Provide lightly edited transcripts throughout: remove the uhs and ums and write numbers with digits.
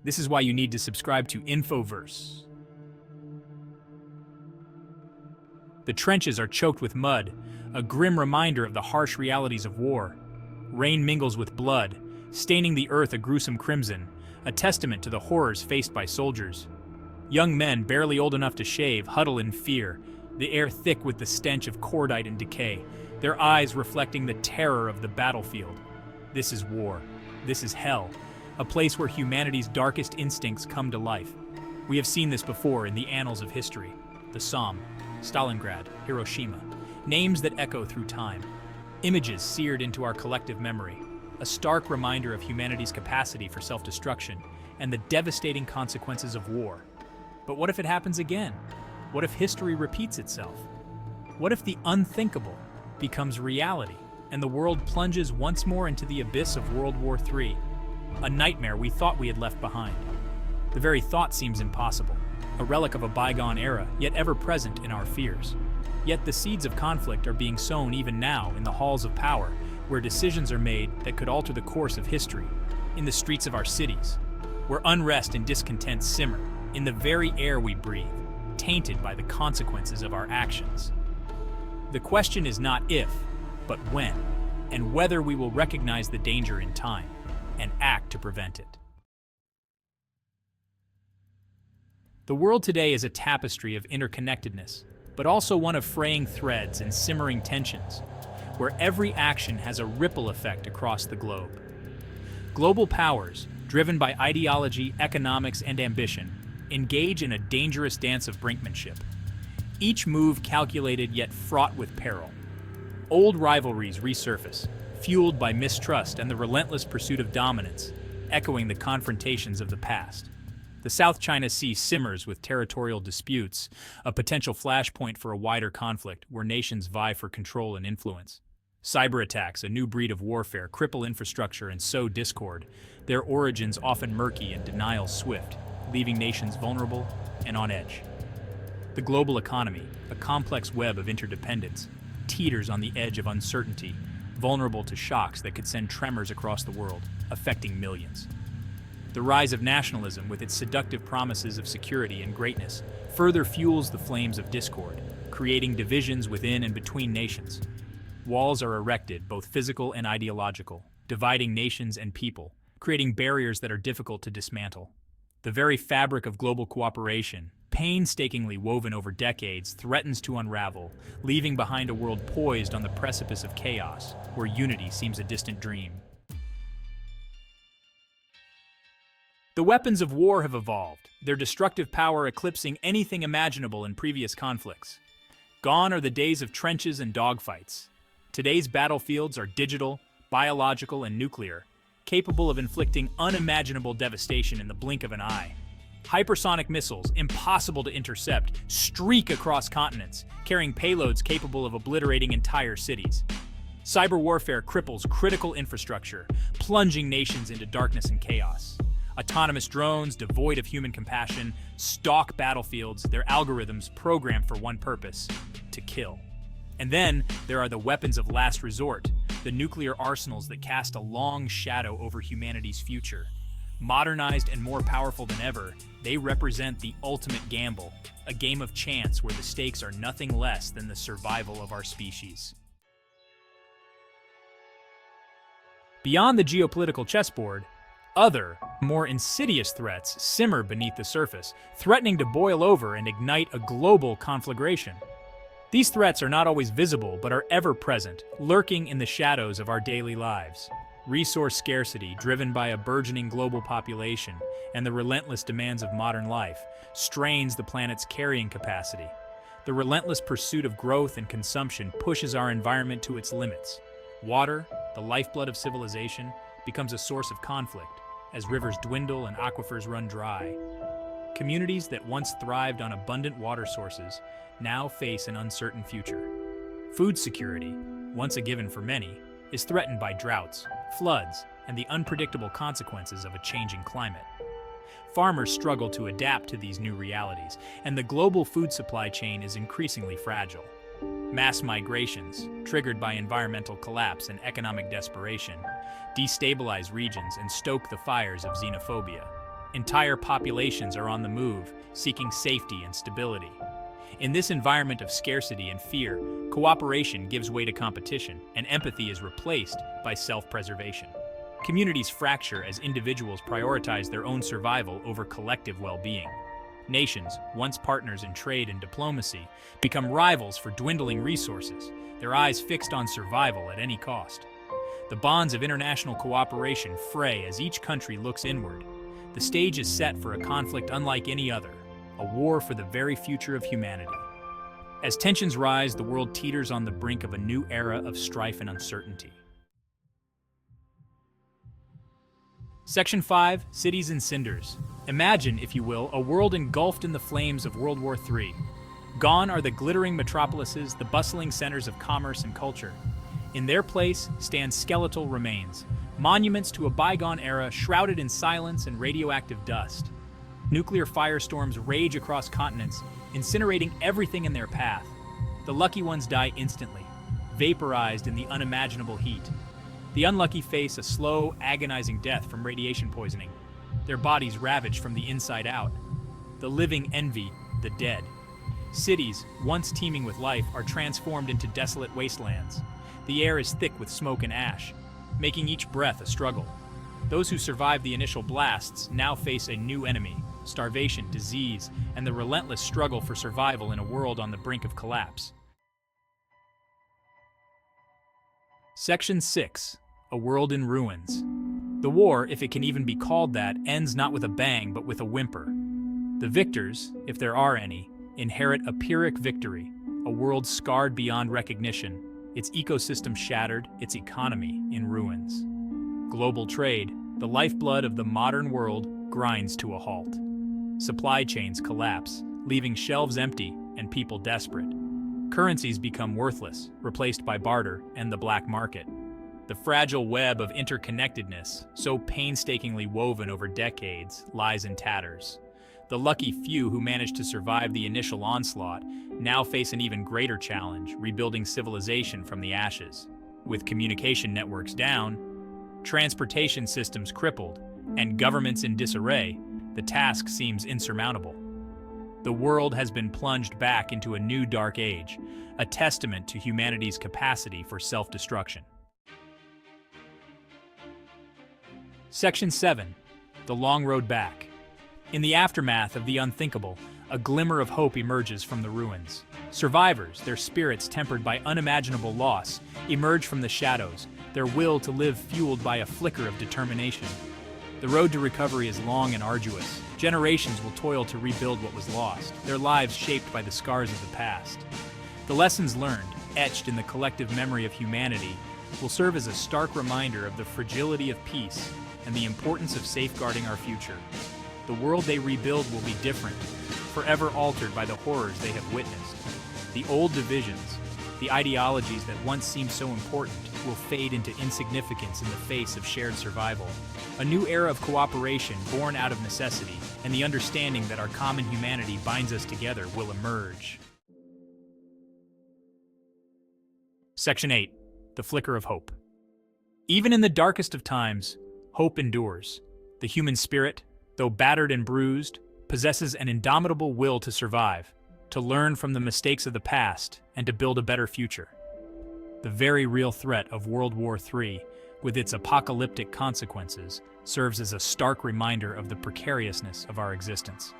This is why you need to subscribe to Infoverse. The trenches are choked with mud, a grim reminder of the harsh realities of war. Rain mingles with blood, staining the earth a gruesome crimson, a testament to the horrors faced by soldiers. Young men, barely old enough to shave, huddle in fear, the air thick with the stench of cordite and decay, their eyes reflecting the terror of the battlefield. This is war. This is hell, a place where humanity's darkest instincts come to life. We have seen this before in the annals of history. The Somme, Stalingrad, Hiroshima, names that echo through time. Images seared into our collective memory, a stark reminder of humanity's capacity for self-destruction and the devastating consequences of war. But what if it happens again? What if history repeats itself? What if the unthinkable becomes reality and the world plunges once more into the abyss of World War III? A nightmare we thought we had left behind. The very thought seems impossible, a relic of a bygone era, yet ever present in our fears. Yet the seeds of conflict are being sown even now in the halls of power, where decisions are made that could alter the course of history, in the streets of our cities, where unrest and discontent simmer, in the very air we breathe, tainted by the consequences of our actions. The question is not if, but when, and whether we will recognize the danger in time and act to prevent it. The world today is a tapestry of interconnectedness, but also one of fraying threads and simmering tensions, where every action has a ripple effect across the globe. Global powers, driven by ideology, economics, and ambition, engage in a dangerous dance of brinkmanship. Each move calculated yet fraught with peril. Old rivalries resurface, fueled by mistrust and the relentless pursuit of dominance, echoing the confrontations of the past. The South China Sea simmers with territorial disputes, a potential flashpoint for a wider conflict where nations vie for control and influence. Cyber attacks, a new breed of warfare, cripple infrastructure and sow discord, their origins often murky and denial swift, leaving nations vulnerable and on edge. The global economy, a complex web of interdependence, teeters on the edge of uncertainty, vulnerable to shocks that could send tremors across the world, affecting millions. The rise of nationalism, with its seductive promises of security and greatness, further fuels the flames of discord, creating divisions within and between nations. Walls are erected, both physical and ideological, dividing nations and people, creating barriers that are difficult to dismantle. The very fabric of global cooperation, painstakingly woven over decades, threatens to unravel, leaving behind a world poised on the precipice of chaos, where unity seems a distant dream. The weapons of war have evolved, their destructive power eclipsing anything imaginable in previous conflicts. Gone are the days of trenches and dogfights. Today's battlefields are digital, biological, and nuclear, capable of inflicting unimaginable devastation in the blink of an eye. Hypersonic missiles, impossible to intercept, streak across continents, carrying payloads capable of obliterating entire cities. Cyber warfare cripples critical infrastructure, plunging nations into darkness and chaos. Autonomous drones, devoid of human compassion, stalk battlefields, their algorithms programmed for one purpose: to kill. And then there are the weapons of last resort, the nuclear arsenals that cast a long shadow over humanity's future. Modernized and more powerful than ever, they represent the ultimate gamble, a game of chance where the stakes are nothing less than the survival of our species. Beyond the geopolitical chessboard, other, more insidious threats simmer beneath the surface, threatening to boil over and ignite a global conflagration. These threats are not always visible, but are ever present, lurking in the shadows of our daily lives. Resource scarcity, driven by a burgeoning global population and the relentless demands of modern life, strains the planet's carrying capacity. The relentless pursuit of growth and consumption pushes our environment to its limits. Water, the lifeblood of civilization, becomes a source of conflict as rivers dwindle and aquifers run dry. Communities that once thrived on abundant water sources now face an uncertain future. Food security, once a given for many, is threatened by droughts, floods, and the unpredictable consequences of a changing climate. Farmers struggle to adapt to these new realities, and the global food supply chain is increasingly fragile. Mass migrations, triggered by environmental collapse and economic desperation, destabilize regions and stoke the fires of xenophobia. Entire populations are on the move, seeking safety and stability. In this environment of scarcity and fear, cooperation gives way to competition, and empathy is replaced by self-preservation. Communities fracture as individuals prioritize their own survival over collective well-being. Nations, once partners in trade and diplomacy, become rivals for dwindling resources, their eyes fixed on survival at any cost. The bonds of international cooperation fray as each country looks inward. The stage is set for a conflict unlike any other, a war for the very future of humanity. As tensions rise, the world teeters on the brink of a new era of strife and uncertainty. Section 5, Cities in Cinders. Imagine, if you will, a world engulfed in the flames of World War III. Gone are the glittering metropolises, the bustling centers of commerce and culture. In their place stand skeletal remains, monuments to a bygone era shrouded in silence and radioactive dust. Nuclear firestorms rage across continents, incinerating everything in their path. The lucky ones die instantly, vaporized in the unimaginable heat. The unlucky face a slow, agonizing death from radiation poisoning, their bodies ravaged from the inside out. The living envy the dead. Cities, once teeming with life, are transformed into desolate wastelands. The air is thick with smoke and ash, making each breath a struggle. Those who survived the initial blasts now face a new enemy: starvation, disease, and the relentless struggle for survival in a world on the brink of collapse. Section 6. A World in Ruins. The war, if it can even be called that, ends not with a bang but with a whimper. The victors, if there are any, inherit a Pyrrhic victory, a world scarred beyond recognition, its ecosystem shattered, its economy in ruins. Global trade, the lifeblood of the modern world, grinds to a halt. Supply chains collapse, leaving shelves empty and people desperate. Currencies become worthless, replaced by barter and the black market. The fragile web of interconnectedness, so painstakingly woven over decades, lies in tatters. The lucky few who managed to survive the initial onslaught now face an even greater challenge, rebuilding civilization from the ashes. With communication networks down, transportation systems crippled, and governments in disarray, the task seems insurmountable. The world has been plunged back into a new dark age, a testament to humanity's capacity for self-destruction. Section 7. The Long Road Back. In the aftermath of the unthinkable, a glimmer of hope emerges from the ruins. Survivors, their spirits tempered by unimaginable loss, emerge from the shadows, their will to live fueled by a flicker of determination. The road to recovery is long and arduous. Generations will toil to rebuild what was lost, their lives shaped by the scars of the past. The lessons learned, etched in the collective memory of humanity, will serve as a stark reminder of the fragility of peace and the importance of safeguarding our future. The world they rebuild will be different, forever altered by the horrors they have witnessed. The old divisions, the ideologies that once seemed so important, will fade into insignificance in the face of shared survival. A new era of cooperation born out of necessity and the understanding that our common humanity binds us together will emerge. Section 8. The Flicker of Hope. Even in the darkest of times, hope endures. The human spirit, though battered and bruised, possesses an indomitable will to survive, to learn from the mistakes of the past, and to build a better future. The very real threat of World War III, with its apocalyptic consequences, serves as a stark reminder of the precariousness of our existence.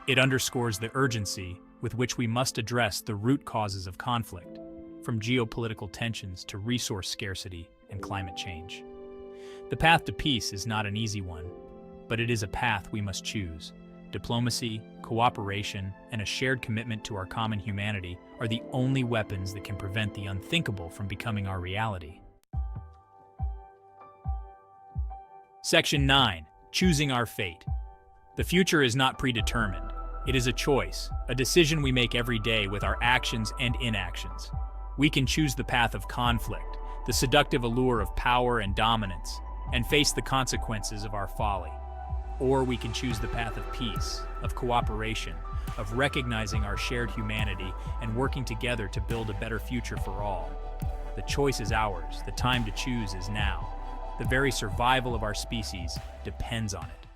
It underscores the urgency with which we must address the root causes of conflict, from geopolitical tensions to resource scarcity and climate change. The path to peace is not an easy one, but it is a path we must choose. Diplomacy, cooperation, and a shared commitment to our common humanity are the only weapons that can prevent the unthinkable from becoming our reality. Section 9. Choosing our fate. The future is not predetermined. It is a choice, a decision we make every day with our actions and inactions. We can choose the path of conflict, the seductive allure of power and dominance, and face the consequences of our folly. Or we can choose the path of peace, of cooperation, of recognizing our shared humanity and working together to build a better future for all. The choice is ours. The time to choose is now. The very survival of our species depends on it.